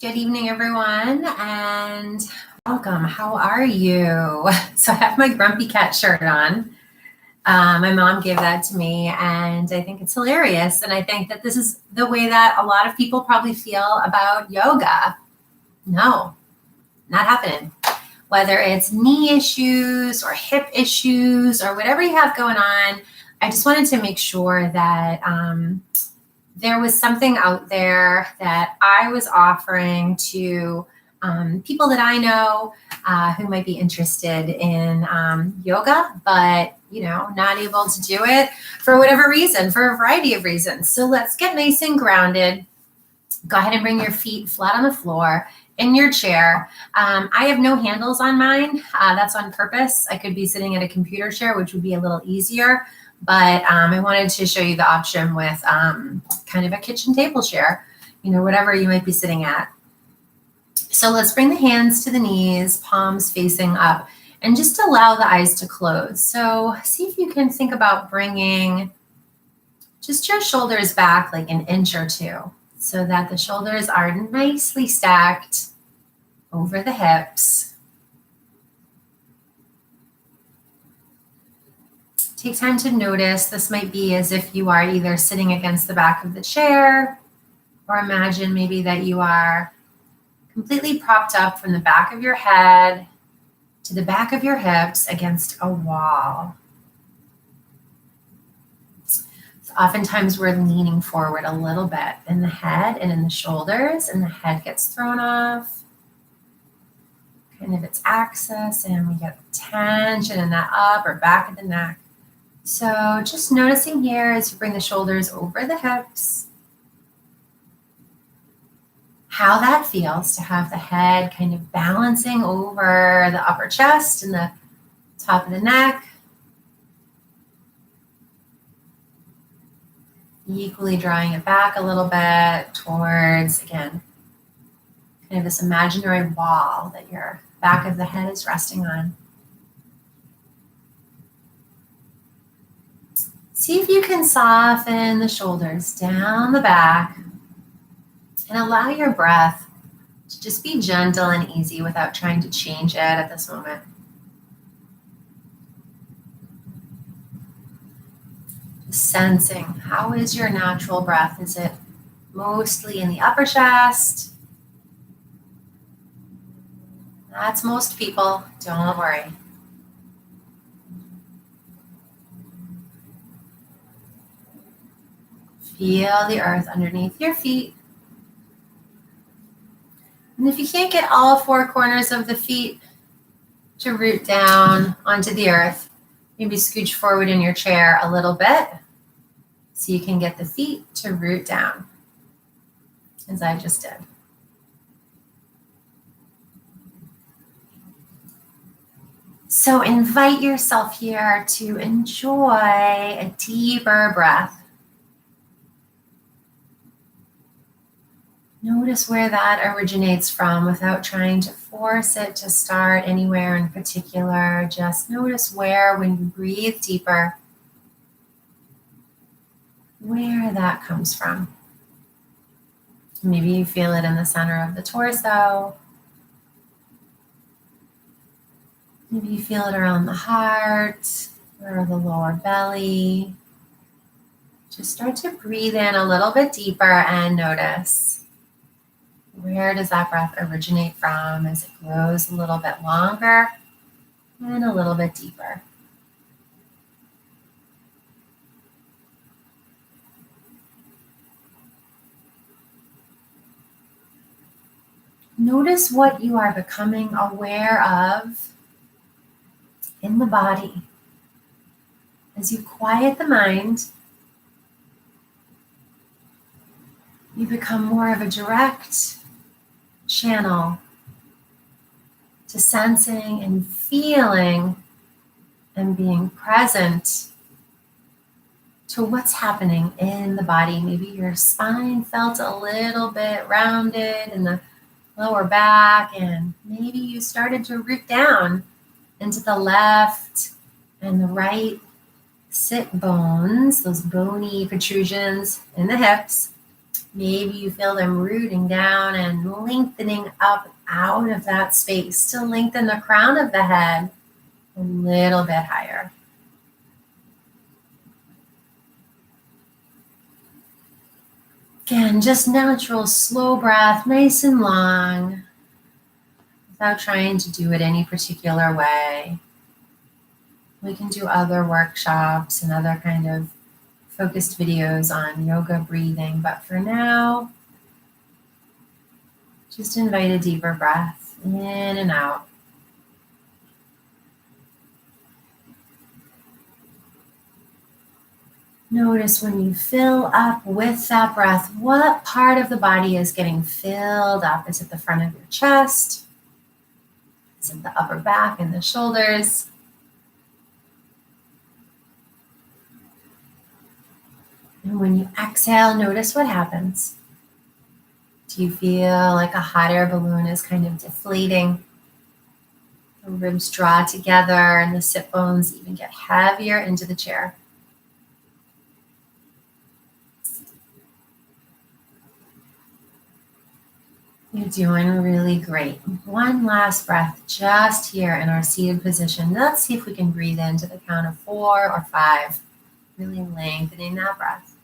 Good evening, everyone, and welcome. How are you? So I have my Grumpy Cat shirt on. My mom gave that to me, and I think it's hilarious. And I think that this is the way that a lot of people probably feel about yoga. No, not happening. Whether it's knee issues or hip issues or whatever you have going on, I just wanted to make sure that there was something out there that I was offering to people that I know who might be interested in yoga, but not able to do it for whatever reason, for a variety of reasons. So let's get nice and grounded. Go ahead and bring your feet flat on the floor in your chair. I have no handles on mine. That's on purpose. I could be sitting at a computer chair, which would be a little easier. But I wanted to show you the option with kind of a kitchen table chair, whatever you might be sitting at. So let's bring the hands to the knees, palms facing up, and just allow the eyes to close. So see if you can think about bringing just your shoulders back like an inch or two so that the shoulders are nicely stacked over the hips. Take time to notice. This might be as if you are either sitting against the back of the chair, or imagine maybe that you are completely propped up from the back of your head to the back of your hips against a wall. So oftentimes we're leaning forward a little bit in the head and in the shoulders, and the head gets thrown off, kind of its axis, and we get tension in that up or back of the neck. So just noticing here as you bring the shoulders over the hips, how that feels to have the head kind of balancing over the upper chest and the top of the neck. Equally drawing it back a little bit towards, again, kind of this imaginary wall that your back of the head is resting on. See if you can soften the shoulders down the back and allow your breath to just be gentle and easy without trying to change it at this moment. Just sensing, how is your natural breath? Is it mostly in the upper chest? That's most people, don't worry. Feel the earth underneath your feet. And if you can't get all four corners of the feet to root down onto the earth, maybe scooch forward in your chair a little bit so you can get the feet to root down, as I just did. So invite yourself here to enjoy a deeper breath. Notice where that originates from without trying to force it to start anywhere in particular. Just notice where, when you breathe deeper, where that comes from. Maybe you feel it in the center of the torso. Maybe you feel it around the heart or the lower belly. Just start to breathe in a little bit deeper and notice. Where does that breath originate from as it grows a little bit longer and a little bit deeper? Notice what you are becoming aware of in the body. As you quiet the mind, you become more of a direct channel to sensing and feeling and being present to what's happening in the body. Maybe your spine felt a little bit rounded in the lower back, and maybe you started to root down into the left and the right sit bones, those bony protrusions in the hips. Maybe you feel them rooting down and lengthening up out of that space to lengthen the crown of the head a little bit higher. Again, just natural, slow breath, nice and long, without trying to do it any particular way. We can do other workshops and other kind of focused videos on yoga breathing, but for now, just invite a deeper breath in and out. Notice when you fill up with that breath, what part of the body is getting filled up? Is it the front of your chest? Is it the upper back and the shoulders? And when you exhale, notice what happens. Do you feel like a hot air balloon is kind of deflating? The ribs draw together and the sit bones even get heavier into the chair. You're doing really great. One last breath just here in our seated position. Let's see if we can breathe into the count of 4 or 5. Really lengthening that breath.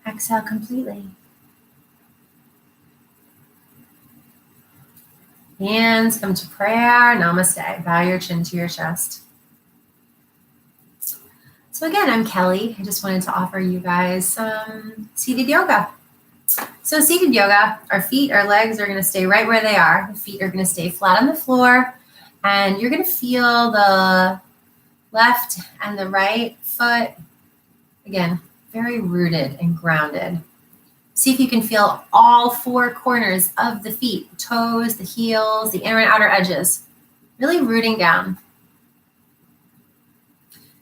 Exhale completely. Hands come to prayer. Namaste. Bow your chin to your chest. So again, I'm Kelly. I just wanted to offer you guys some seated yoga. So seated yoga, our feet, our legs are going to stay right where they are. The feet are going to stay flat on the floor. And you're going to feel the left and the right foot, again, very rooted and grounded. See if you can feel all 4 corners of the feet, toes, the heels, the inner and outer edges, really rooting down.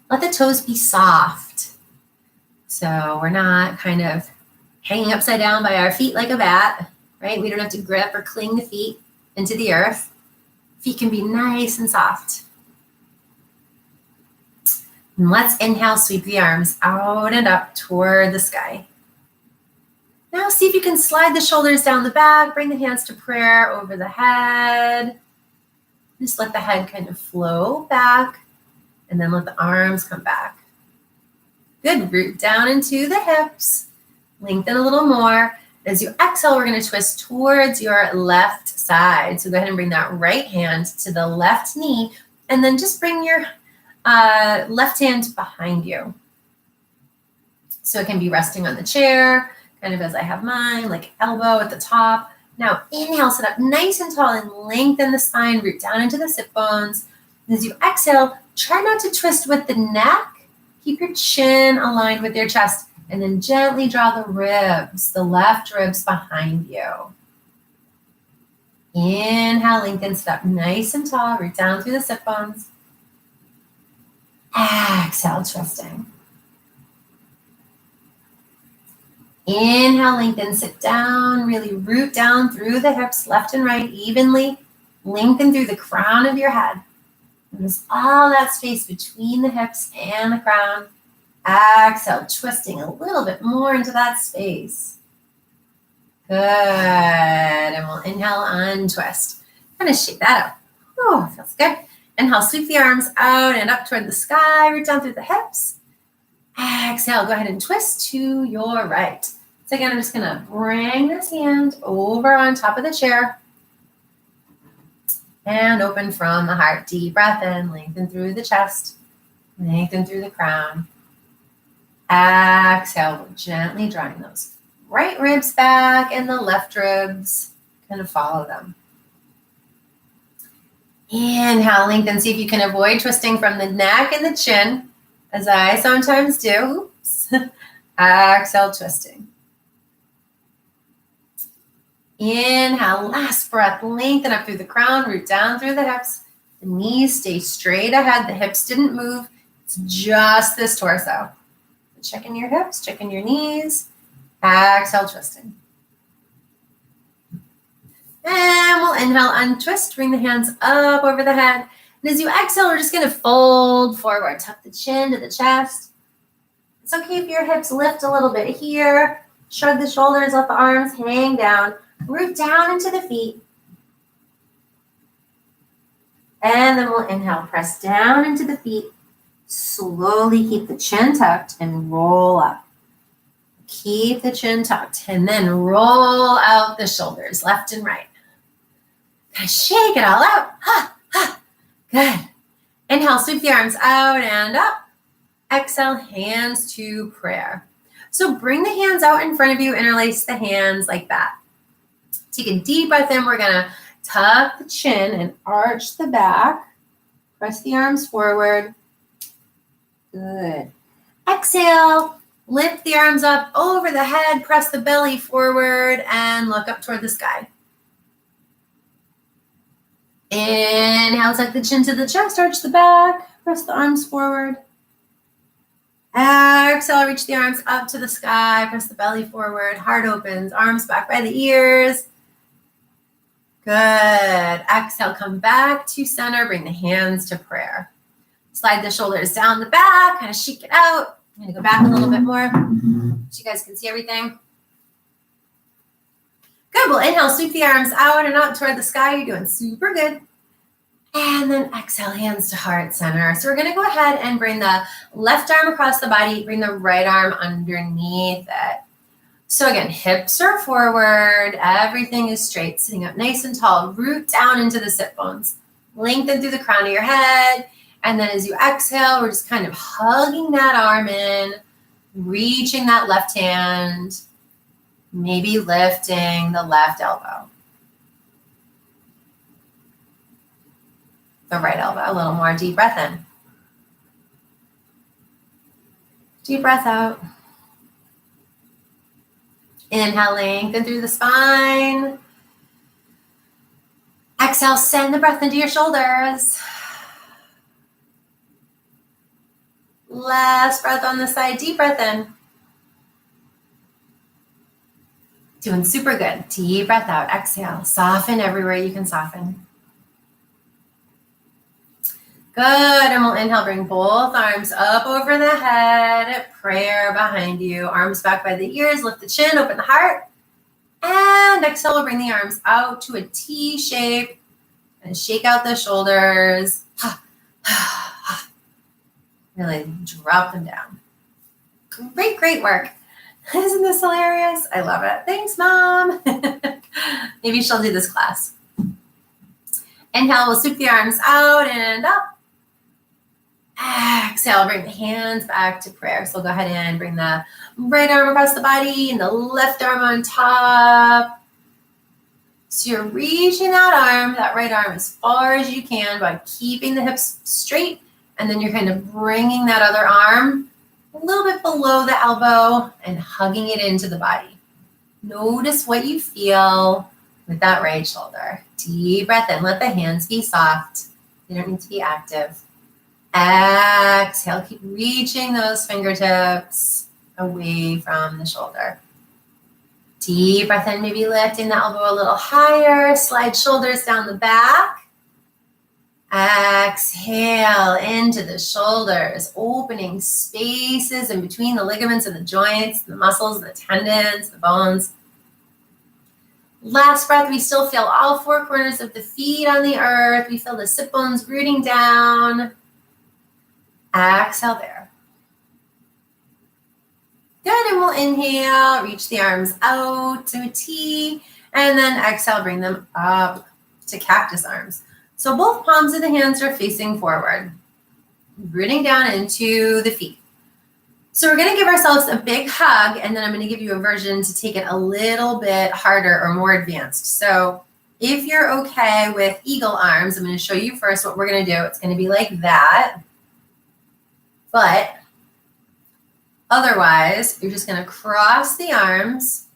Let the toes be soft. So we're not kind of hanging upside down by our feet like a bat, right? We don't have to grip or cling the feet into the earth. Feet can be nice and soft. And let's inhale, sweep the arms out and up toward the sky. Now see if you can slide the shoulders down the back, bring the hands to prayer over the head. Just let the head kind of flow back. And then let the arms come back. Good, root down into the hips. Lengthen a little more. As you exhale, we're going to twist towards your left side. So go ahead and bring that right hand to the left knee. And then just bring your left hand behind you. So it can be resting on the chair, kind of as I have mine, like elbow at the top. Now inhale, sit up nice and tall and lengthen the spine, root down into the sit bones. As you exhale, try not to twist with the neck. Keep your chin aligned with your chest and then gently draw the ribs, the left ribs behind you. Inhale, lengthen, sit up nice and tall, root down through the sit bones. Exhale, twisting. Inhale, lengthen, sit down, really root down through the hips, left and right, evenly. Lengthen through the crown of your head. Notice all that space between the hips and the crown. Exhale, twisting a little bit more into that space. Good. And we'll inhale, untwist. Kind of shake that out. Oh, feels good. Inhale, sweep the arms out and up toward the sky. Root down through the hips. Exhale, go ahead and twist to your right. So again, I'm just going to bring this hand over on top of the chair. And open from the heart. Deep breath in, lengthen through the chest, lengthen through the crown. Exhale, gently drawing those right ribs back and the left ribs, kind of follow them. Inhale, lengthen. See if you can avoid twisting from the neck and the chin, as I sometimes do. Oops. Exhale, twisting. Inhale, last breath, lengthen up through the crown, root down through the hips. The knees stay straight ahead. The hips didn't move. It's just this torso. Check in your hips, check in your knees. Exhale, twisting. And we'll inhale, untwist. Bring the hands up over the head. And as you exhale, we're just going to fold forward. Tuck the chin to the chest. It's okay if your hips lift a little bit here. Shrug the shoulders, let the arms hang down. Root down into the feet. And then we'll inhale, press down into the feet. Slowly keep the chin tucked and roll up. Keep the chin tucked and then roll out the shoulders, left and right. Kind of shake it all out. Ha, ha. Good. Inhale, sweep the arms out and up. Exhale, hands to prayer. So bring the hands out in front of you, interlace the hands like that. Take a deep breath in. We're going to tuck the chin and arch the back. Press the arms forward. Good. Exhale, lift the arms up over the head, press the belly forward, and look up toward the sky. Inhale, tuck the chin to the chest, arch the back, press the arms forward. Exhale, reach the arms up to the sky, press the belly forward, heart opens, arms back by the ears. Good. Exhale, come back to center, bring the hands to prayer. Slide the shoulders down the back, kind of shake it out. I'm going to go back a little bit more so you guys can see everything. Good. We'll inhale, sweep the arms out and up toward the sky. You're doing super good. And then exhale, hands to heart center. So we're going to go ahead and bring the left arm across the body, bring the right arm underneath it. So again, hips are forward, everything is straight, sitting up nice and tall. Root down into the sit bones. Lengthen through the crown of your head. And then as you exhale, we're just kind of hugging that arm in, reaching that left hand, maybe lifting the left elbow. The right elbow, a little more deep breath in. Deep breath out. Inhale, lengthen through the spine. Exhale, send the breath into your shoulders. Last breath on the side, deep breath in. Doing super good. Deep breath out, exhale. Soften everywhere you can soften. Good, and we'll inhale, bring both arms up over the head, prayer behind you, arms back by the ears, lift the chin, open the heart, and exhale, we'll bring the arms out to a T shape, and shake out the shoulders. Really drop them down. Great, great work. Isn't this hilarious? I love it. Thanks, Mom. Maybe she'll do this class. Inhale, we'll sweep the arms out and up. Exhale, bring the hands back to prayer. So we'll go ahead and bring the right arm across the body and the left arm on top. So you're reaching that right arm as far as you can by keeping the hips straight. And then you're kind of bringing that other arm a little bit below the elbow and hugging it into the body. Notice what you feel with that right shoulder. Deep breath in. Let the hands be soft. You don't need to be active. Exhale. Keep reaching those fingertips away from the shoulder. Deep breath in. Maybe lifting the elbow a little higher. Slide shoulders down the back. Exhale into the shoulders, opening spaces in between the ligaments and the joints, the muscles, the tendons, the bones. Last breath, we still feel all four corners of the feet on the earth. We feel the sit bones rooting down. Exhale there. Good, and we'll inhale, reach the arms out to a T, and then exhale, bring them up to cactus arms. So both palms of the hands are facing forward, rooting down into the feet. So we're going to give ourselves a big hug, and then I'm going to give you a version to take it a little bit harder or more advanced. So if you're okay with eagle arms, I'm going to show you first what we're going to do. It's going to be like that. But otherwise, you're just going to cross the arms,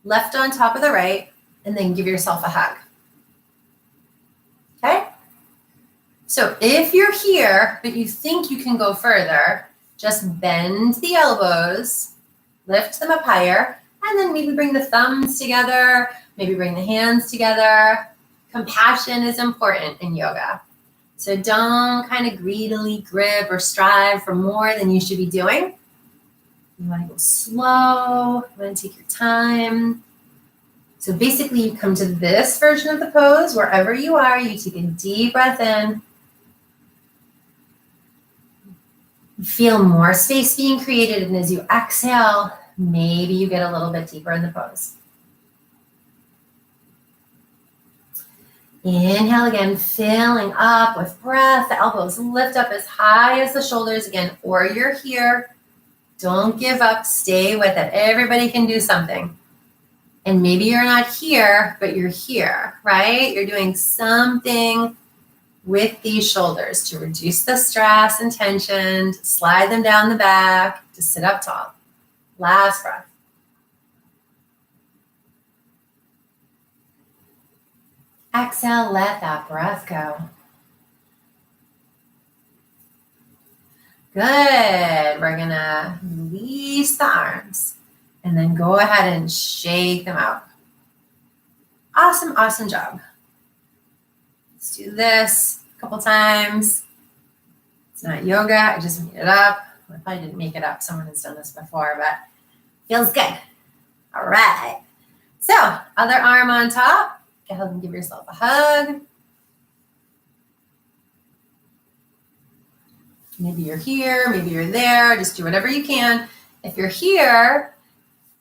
left on top of the right, and then give yourself a hug. Okay? So if you're here, but you think you can go further, just bend the elbows, lift them up higher, and then maybe bring the thumbs together, maybe bring the hands together. Compassion is important in yoga. So So don't kind of greedily grip or strive for more than you should be doing. You want to go slow. You want to take your time. So basically you come to this version of the pose, wherever you are, you take a deep breath in. You feel more space being created, and as you exhale, maybe you get a little bit deeper in the pose. Inhale again, filling up with breath. The elbows lift up as high as the shoulders again, or you're here. Don't give up, stay with it. Everybody can do something. And maybe you're not here, but you're here, right? You're doing something with these shoulders to reduce the stress and tension, to slide them down the back, to sit up tall. Last breath. Exhale, let that breath go. Good. We're going to release the arms. And then go ahead and shake them out. Awesome, awesome job. Let's do this a couple times. It's not yoga, I just made it up. If I didn't make it up, someone has done this before, but feels good. All right. So, other arm on top. Go ahead and give yourself a hug. Maybe you're here, maybe you're there. Just do whatever you can. If you're here,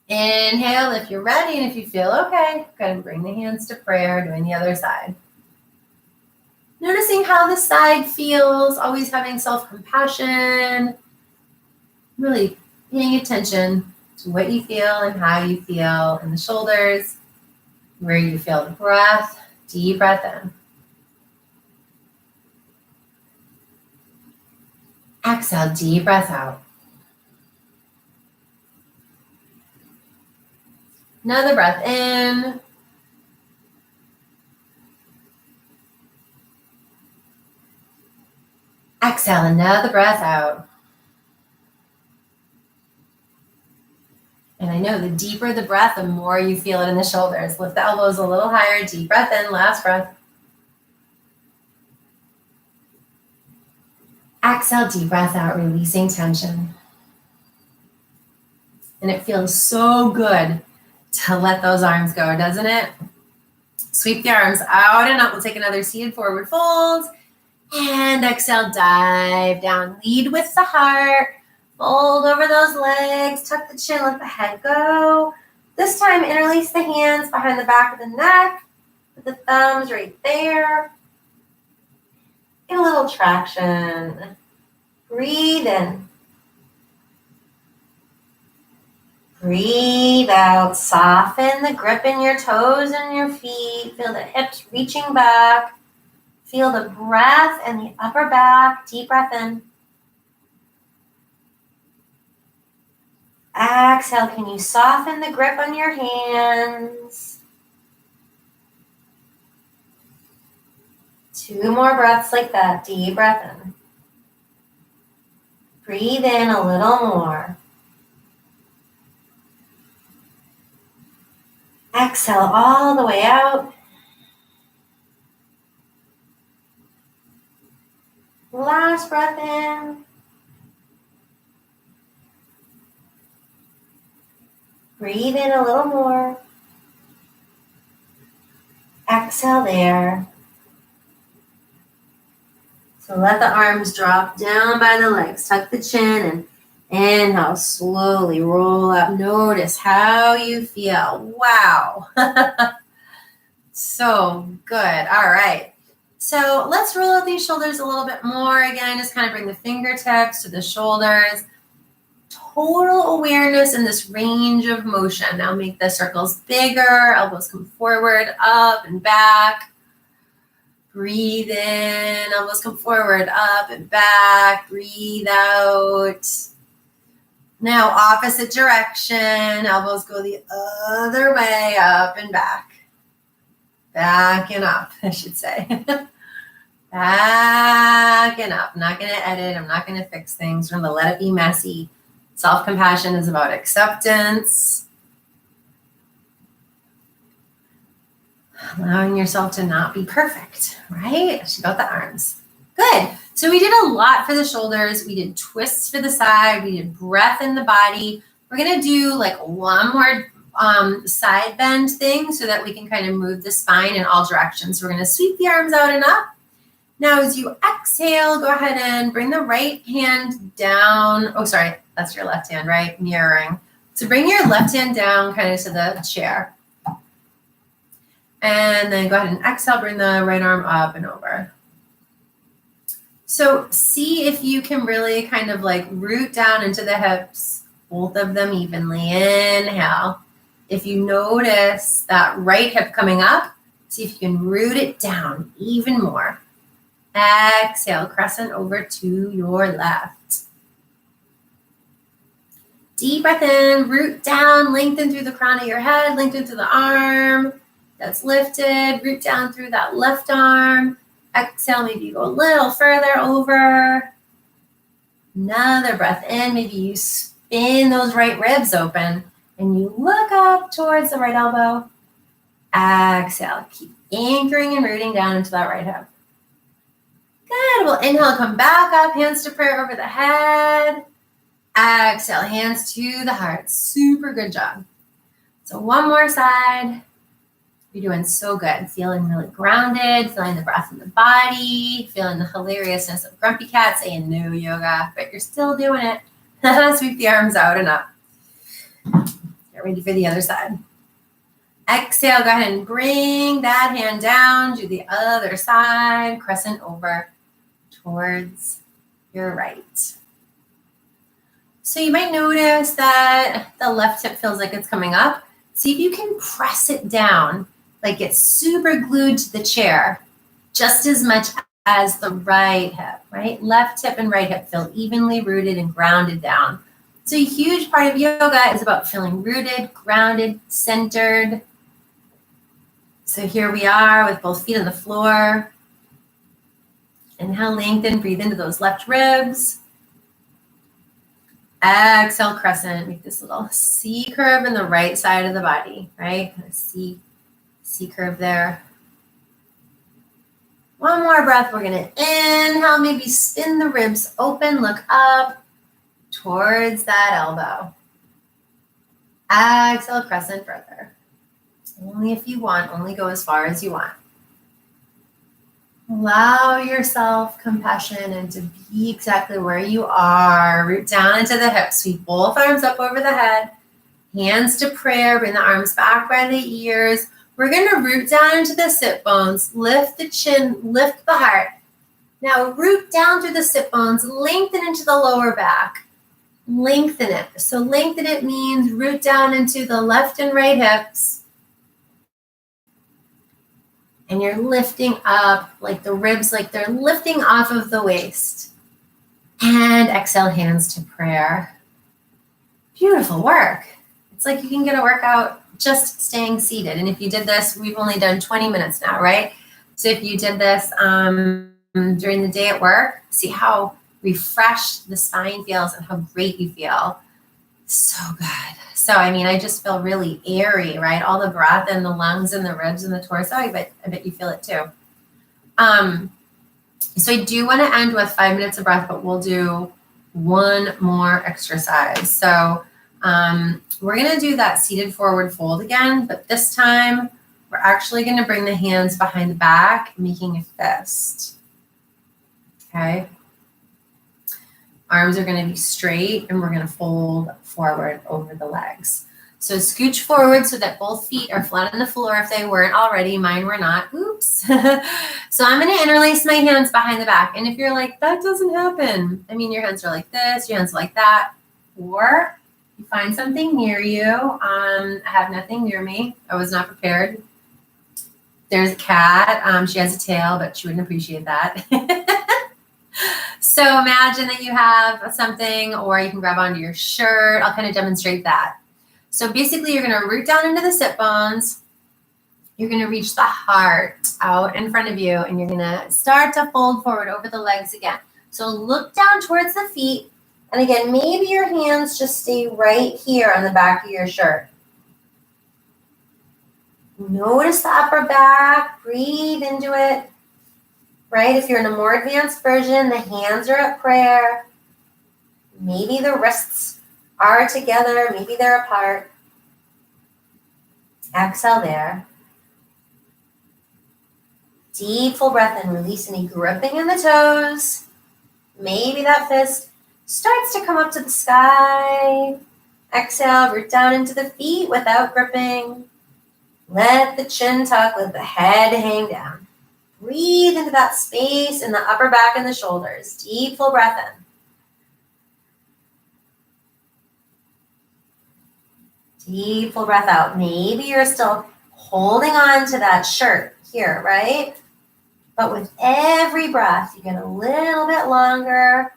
inhale if you're ready, and if you feel okay, go ahead and bring the hands to prayer, doing the other side. Noticing how the side feels, always having self-compassion, really paying attention to what you feel and how you feel in the shoulders, where you feel the breath, deep breath in. Exhale, deep breath out. Another breath in. Exhale, another breath out. And I know the deeper the breath, the more you feel it in the shoulders. Lift the elbows a little higher, deep breath in, last breath. Exhale, deep breath out, releasing tension. And it feels so good to let those arms go, doesn't it? Sweep the arms out and up. We'll take another seated forward fold. And exhale, dive down. Lead with the heart. Fold over those legs. Tuck the chin, let the head go. This time, interlace the hands behind the back of the neck. Put the thumbs right there. Get a little traction. Breathe in. Breathe out. Soften the grip in your toes and your feet. Feel the hips reaching back. Feel the breath in the upper back. Deep breath in. Exhale. Can you soften the grip on your hands? 2 more breaths like that. Deep breath in. Breathe in a little more. Exhale all the way out. Last breath in. Breathe in a little more. Exhale there. So let the arms drop down by the legs. Tuck the chin and inhale, slowly roll up. Notice how you feel. Wow. So good. All right. So let's roll out these shoulders a little bit more. Again, just kind of bring the fingertips to the shoulders. Total awareness in this range of motion. Now make the circles bigger. Elbows come forward, up and back. Breathe in. Elbows come forward, up and back. Breathe out. Now opposite direction. Elbows go the other way, up and back. Back and up, I should say. Back and up. I'm not going to edit. I'm not going to fix things. We're going to let it be messy. Self-compassion is about acceptance. Allowing yourself to not be perfect, right? Check out the arms. Good. So we did a lot for the shoulders. We did twists for the side. We did breath in the body. We're going to do like one more side bend thing so that we can kind of move the spine in all directions. We're going to sweep the arms out and up. Now, as you exhale, go ahead and bring the right hand down. Oh, sorry, that's your left hand, right? Mirroring. So bring your left hand down kind of to the chair. And then go ahead and exhale, bring the right arm up and over. So see if you can really kind of like root down into the hips, both of them evenly. Inhale. If you notice that right hip coming up, see if you can root it down even more. Exhale, crescent over to your left. Deep breath in, root down, lengthen through the crown of your head, lengthen through the arm that's lifted, root down through that left arm. Exhale, maybe you go a little further over. Another breath in, maybe you spin those right ribs open and you look up towards the right elbow. Exhale, keep anchoring and rooting down into that right hip. Good, we'll inhale, come back up, hands to prayer over the head. Exhale, hands to the heart. Super good job. So one more side. You're doing so good. Feeling really grounded, feeling the breath in the body, feeling the hilariousness of Grumpy Cat saying no yoga, but you're still doing it. Sweep the arms out and up. Get ready for the other side. Exhale, go ahead and bring that hand down, do the other side, crescent over towards your right. So you might notice that the left hip feels like it's coming up. See if you can press it down, like it's super glued to the chair, just as much as the right hip, right? Left hip and right hip feel evenly rooted and grounded down. So a huge part of yoga is about feeling rooted, grounded, centered. So here we are with both feet on the floor. Inhale, lengthen, breathe into those left ribs. Exhale, crescent, make this little C curve in the right side of the body, right? C curve there. One more breath. We're going to inhale, maybe spin the ribs open, look up towards that elbow. Exhale, crescent further. Only if you want, only go as far as you want. Allow yourself compassion and to be exactly where you are. Root down into the hips. Sweep both arms up over the head. Hands to prayer. Bring the arms back by the ears. We're going to root down into the sit bones. Lift the chin. Lift the heart. Now root down through the sit bones. Lengthen into the lower back. Lengthen it. So lengthen it means root down into the left and right hips. And you're lifting up like the ribs, like they're lifting off of the waist. And exhale, hands to prayer. Beautiful work. It's like you can get a workout just staying seated. And if you did this, we've only done 20 minutes now, right? So if you did this during the day at work, see how refreshed the spine feels and how great you feel. So good. So, I mean, I just feel really airy, right? All the breath in the lungs and the ribs and the torso. I bet you feel it too. So I do want to end with 5 minutes of breath, but we'll do one more exercise. So we're going to do that seated forward fold again, but this time we're actually going to bring the hands behind the back, making a fist. Okay. Arms are going to be straight and we're going to fold forward over the legs. So scooch forward so that both feet are flat on the floor if they weren't already. Mine were not. Oops. So I'm going to interlace my hands behind the back. And if you're like, that doesn't happen. I mean, your hands are like this, your hands are like that. Or you find something near you. I have nothing near me. I was not prepared. There's a cat. She has a tail, but she wouldn't appreciate that. So imagine that you have something, or you can grab onto your shirt. I'll kind of demonstrate that. So basically you're going to root down into the sit bones. You're going to reach the heart out in front of you, and you're going to start to fold forward over the legs again. So look down towards the feet. And again, maybe your hands just stay right here on the back of your shirt. Notice the upper back. Breathe into it. right? If you're in a more advanced version, the hands are at prayer. Maybe the wrists are together, maybe they're apart. Exhale there. Deep full breath in, release any gripping in the toes. Maybe that fist starts to come up to the sky. Exhale, root down into the feet without gripping. Let the chin tuck, let the head hang down. Breathe into that space in the upper back and the shoulders. Deep full breath in. Deep full breath out. Maybe you're still holding on to that shirt here, right? But with every breath, you get a little bit longer.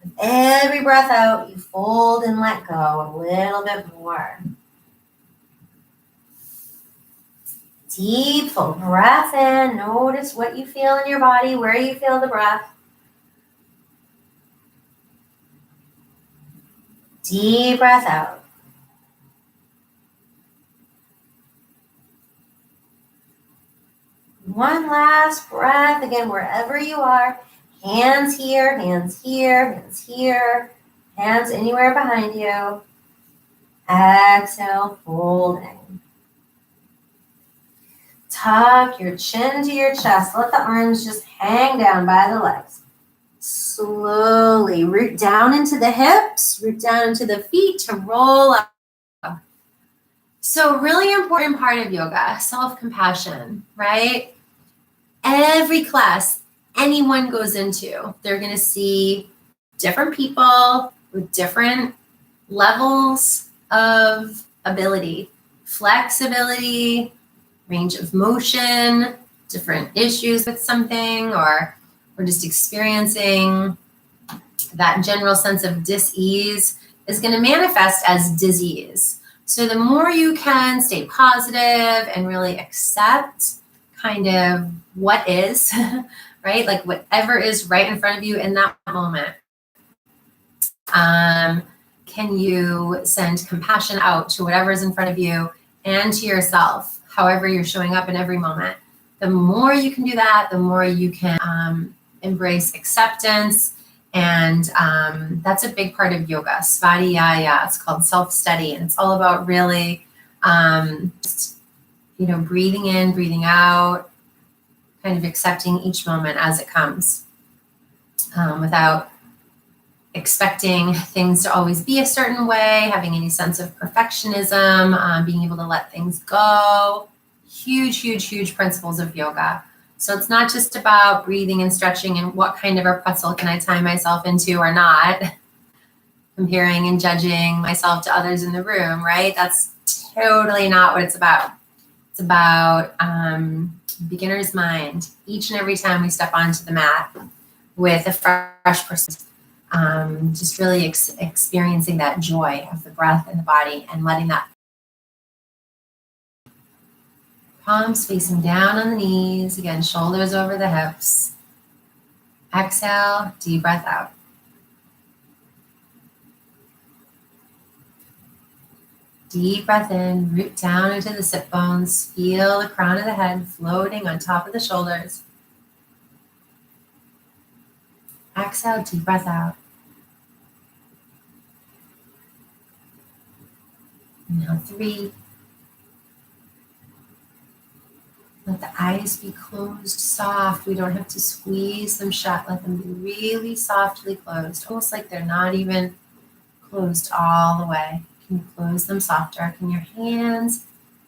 With every breath out, you fold and let go a little bit more. Deep full breath in. Notice what you feel in your body, where you feel the breath. Deep breath out. One last breath, again, wherever you are. Hands here, hands here, hands here, hands anywhere behind you. Exhale, folding. Tuck your chin to your chest. Let the arms just hang down by the legs. Slowly root down into the hips, root down into the feet to roll up. So really important part of yoga, self-compassion, right? Every class anyone goes into, they're going to see different people with different levels of ability, flexibility, range of motion, different issues with something, or just experiencing that general sense of dis-ease is going to manifest as disease. So the more you can stay positive and really accept kind of what is, right? Like whatever is right in front of you in that moment. Can you send compassion out to whatever is in front of you and to yourself, however you're showing up in every moment? The more you can do that, the more you can embrace acceptance. And that's a big part of yoga, svadhyaya. It's called self-study. And it's all about really, breathing in, breathing out, kind of accepting each moment as it comes without expecting things to always be a certain way, having any sense of perfectionism, being able to let things go. Huge, huge, huge principles of yoga. So it's not just about breathing and stretching and what kind of a pretzel can I tie myself into or not, comparing and judging myself to others in the room, right? That's totally not what it's about. It's about beginner's mind. Each and every time we step onto the mat with a fresh person, just really experiencing that joy of the breath and the body and letting that palms facing down on the knees. Again, shoulders over the hips. Exhale, deep breath out. Deep breath in, root down into the sit bones. Feel the crown of the head floating on top of the shoulders. Exhale, deep breath out. Now 3. Let the eyes be closed, soft. We don't have to squeeze them shut. Let them be really softly closed, almost like they're not even closed all the way. Can you close them softer? Can your hands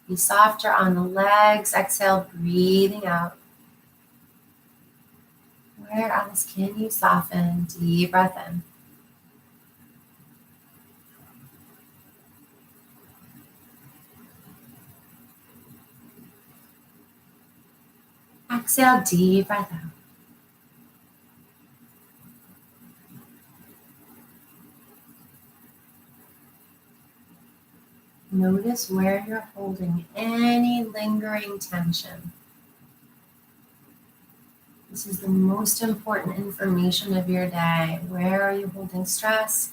be softer on the legs? Exhale, breathing out. Where else can you soften? Deep breath in. Exhale, deep breath out. Notice where you're holding any lingering tension. This is the most important information of your day. Where are you holding stress?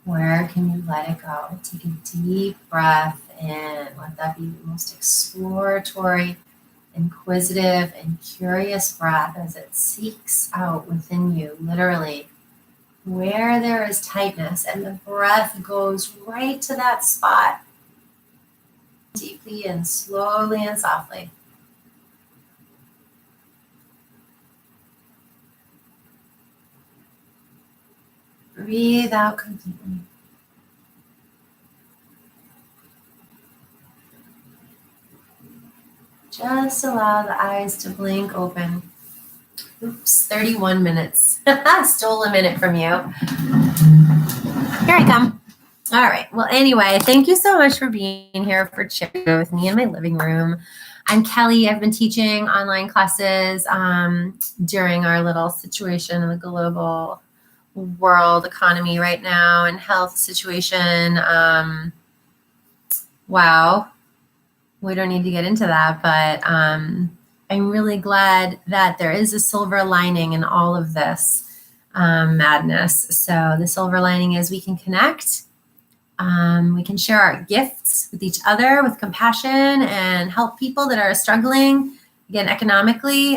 Where can you let it go? Take a deep breath in. Let that be the most exploratory inquisitive and curious breath as it seeks out within you, literally, where there is tightness, and the breath goes right to that spot, deeply and slowly and softly. Breathe out completely. Just allow the eyes to blink open. Oops, 31 minutes. Stole a minute from you. Here I come. All right. Well, anyway, thank you so much for being here for chatting with me in my living room. I'm Kelly. I've been teaching online classes during our little situation in the global world economy right now and health situation. Wow. We don't need to get into that, but I'm really glad that there is a silver lining in all of this madness. So the silver lining is we can connect. We can share our gifts with each other with compassion and help people that are struggling. Again, economically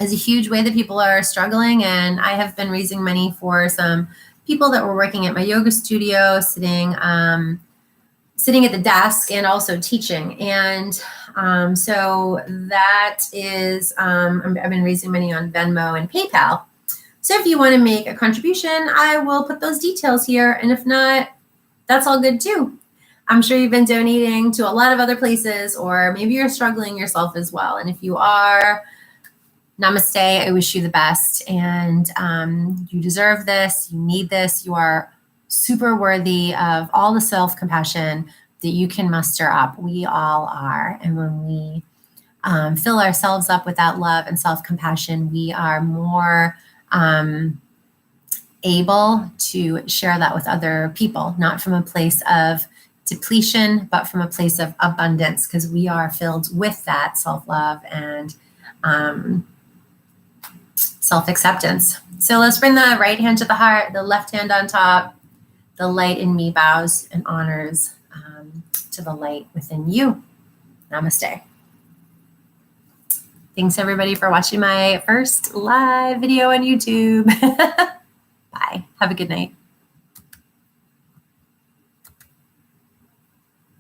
is a huge way that people are struggling. And I have been raising money for some people that were working at my yoga studio, sitting at the desk and also teaching. And so that is, I've been raising money on Venmo and PayPal. So if you want to make a contribution, I will put those details here. And if not, that's all good too. I'm sure you've been donating to a lot of other places, or maybe you're struggling yourself as well. And if you are, namaste, I wish you the best. And you deserve this. You need this. You are super worthy of all the self-compassion that you can muster up. We all are. And when we fill ourselves up with that love and self-compassion, we are more able to share that with other people, not from a place of depletion, but from a place of abundance, because we are filled with that self-love and self-acceptance. So let's bring the right hand to the heart, the left hand on top. The light in me bows and honors to the light within you. Namaste. Thanks everybody for watching my first live video on YouTube. Bye. Have a good night.